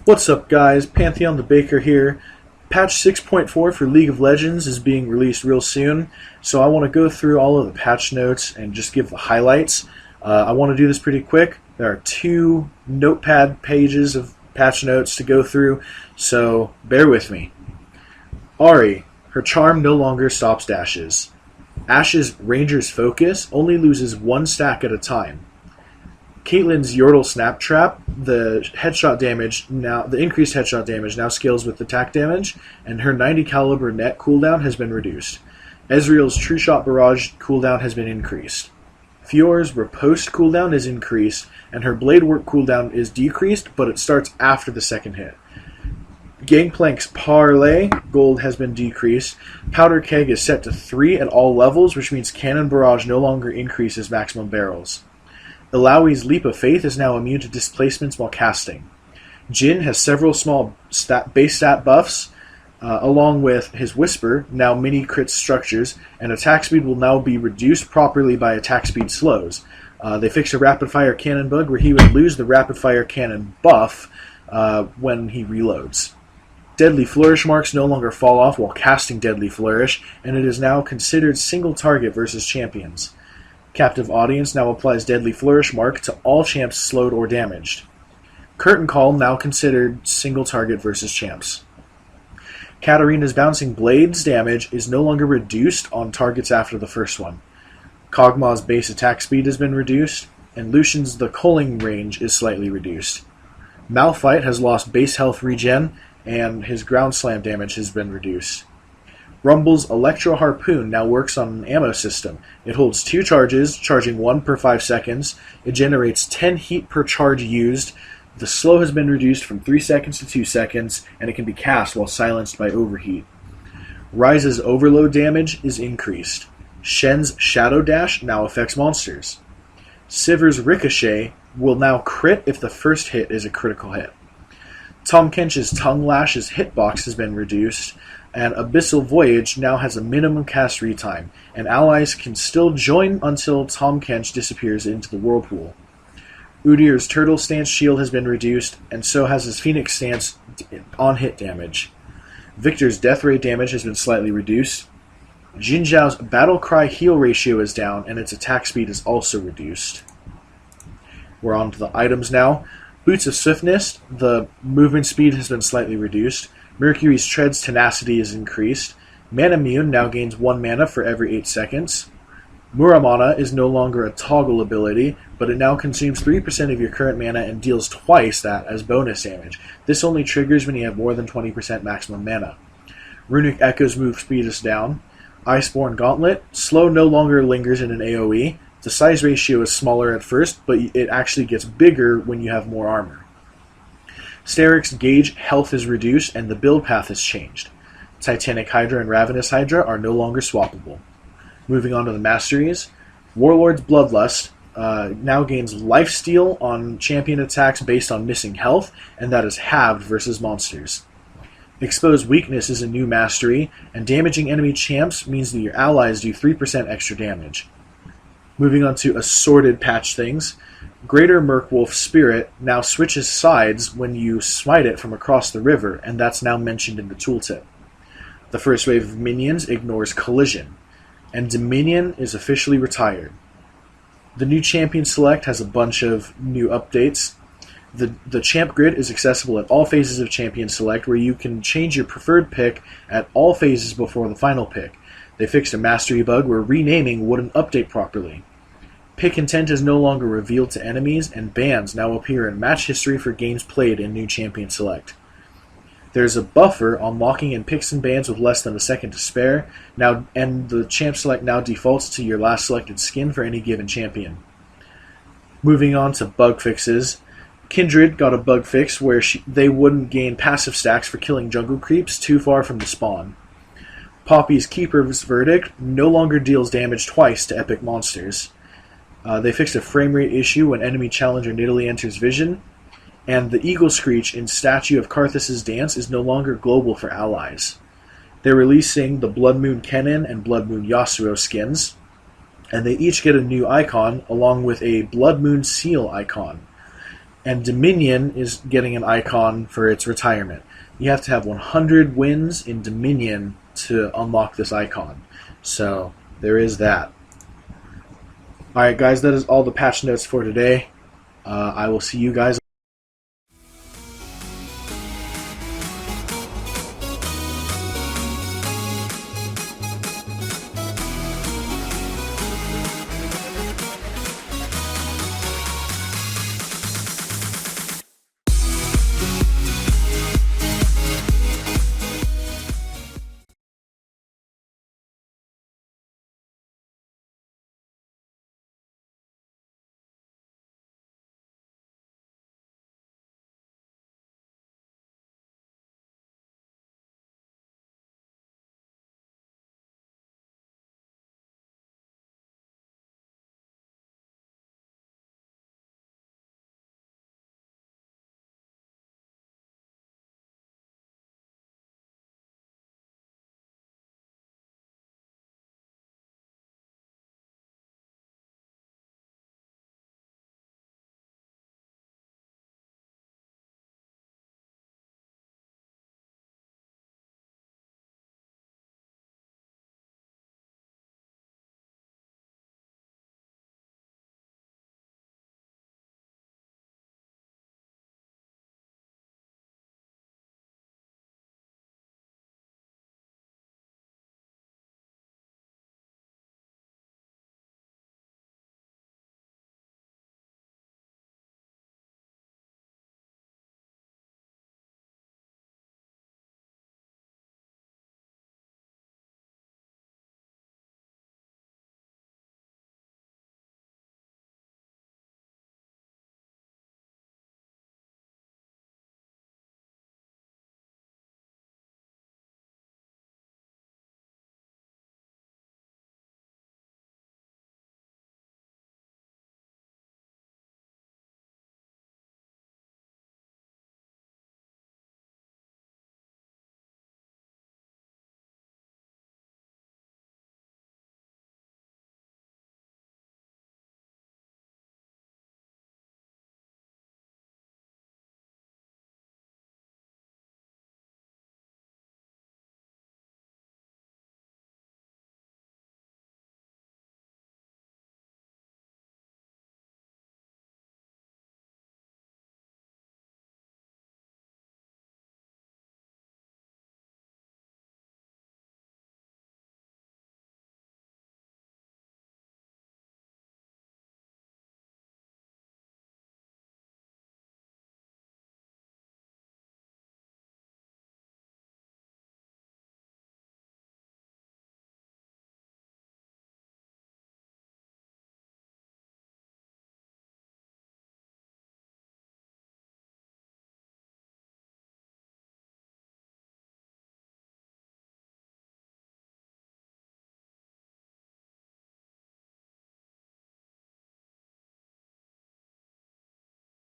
What's up, guys? Pantheon the Baker here. Patch 6.4 for League of Legends is being released real soon, so I want to go through all of the patch notes and just give the highlights. I want to do this pretty quick. There are 2 notepad pages of patch notes to go through, so bear with me. Ahri, her charm no longer stops dashes. Ashe's Ranger's Focus only loses 1 stack at a time. Caitlyn's Yordle Snap Trap, the increased headshot damage now scales with attack damage, and her 90 caliber net cooldown has been reduced. Ezreal's True Shot Barrage cooldown has been increased. Fior's Riposte cooldown is increased, and her Blade Work cooldown is decreased, but it starts after the second hit. Gangplank's Parlay gold has been decreased. Powder Keg is set to 3 at all levels, which means Cannon Barrage no longer increases maximum barrels. Illaoi's Leap of Faith is now immune to displacements while casting. Jhin has several small base stat buffs, along with his Whisper, now mini crit structures, and attack speed will now be reduced properly by attack speed slows. They fixed a rapid fire cannon bug where he would lose the rapid fire cannon buff when he reloads. Deadly Flourish marks no longer fall off while casting Deadly Flourish, and it is now considered single target versus champions. Captive Audience now applies Deadly Flourish mark to all champs slowed or damaged. Curtain Call now considered single target versus champs. Katarina's Bouncing Blades damage is no longer reduced on targets after the first one. Kog'Maw's base attack speed has been reduced, and Lucian's The Culling range is slightly reduced. Malphite has lost base health regen, and his ground slam damage has been reduced. Rumble's Electro Harpoon now works on an ammo system. It holds 2 charges, charging 1 per 5 seconds. It generates 10 heat per charge used. The slow has been reduced from 3 seconds to 2 seconds, and it can be cast while silenced by overheat. Ryze's overload damage is increased. Shen's Shadow Dash now affects monsters. Sivir's Ricochet will now crit if the first hit is a critical hit. Tahm Kench's Tongue Lash's hitbox has been reduced, and Abyssal Voyage now has a minimum cast retime, and allies can still join until Tahm Kench disappears into the whirlpool. Udyr's Turtle Stance shield has been reduced, and so has his Phoenix Stance on hit damage. Victor's Death Ray damage has been slightly reduced. Xin Zhao's Battle Cry heal ratio is down, and its attack speed is also reduced. We're on to the items now. Boots of Swiftness, the movement speed has been slightly reduced. Mercury's Tread's tenacity is increased. Manamune now gains 1 mana for every 8 seconds. Muramana is no longer a toggle ability, but it now consumes 3% of your current mana and deals twice that as bonus damage. This only triggers when you have more than 20% maximum mana. Runic Echo's move speed is down. Iceborne Gauntlet, slow no longer lingers in an AoE. The size ratio is smaller at first, but it actually gets bigger when you have more armor. Steric's Gauge health is reduced, and the build path has changed. Titanic Hydra and Ravenous Hydra are no longer swappable. Moving on to the masteries, Warlord's Bloodlust now gains lifesteal on champion attacks based on missing health, and that is halved versus monsters. Exposed Weakness is a new mastery, and damaging enemy champs means that your allies do 3% extra damage. Moving on to assorted patch things, Greater Merkwolf Spirit now switches sides when you smite it from across the river, and that's now mentioned in the tooltip. The first wave of minions ignores collision, and Dominion is officially retired. The new Champion Select has a bunch of new updates. The Champ Grid is accessible at all phases of Champion Select, where you can change your preferred pick at all phases before the final pick. They fixed a mastery bug where renaming wouldn't update properly. Pick intent is no longer revealed to enemies, and bans now appear in match history for games played in New Champion Select. There's a buffer on locking in picks and bans with less than a second to spare, now, and the Champ Select now defaults to your last selected skin for any given champion. Moving on to bug fixes, Kindred got a bug fix where they wouldn't gain passive stacks for killing jungle creeps too far from the spawn. Poppy's Keeper's Verdict no longer deals damage twice to epic monsters. They fixed a frame rate issue when enemy challenger Nidalee enters vision, and the Eagle Screech in Statue of Karthus' Dance is no longer global for allies. They're releasing the Blood Moon Kennen and Blood Moon Yasuo skins, and they each get a new icon along with a Blood Moon Seal icon. And Dominion is getting an icon for its retirement. You have to have 100 wins in Dominion to unlock this icon. So there is that. Alright guys, that is all the patch notes for today. I will see you guys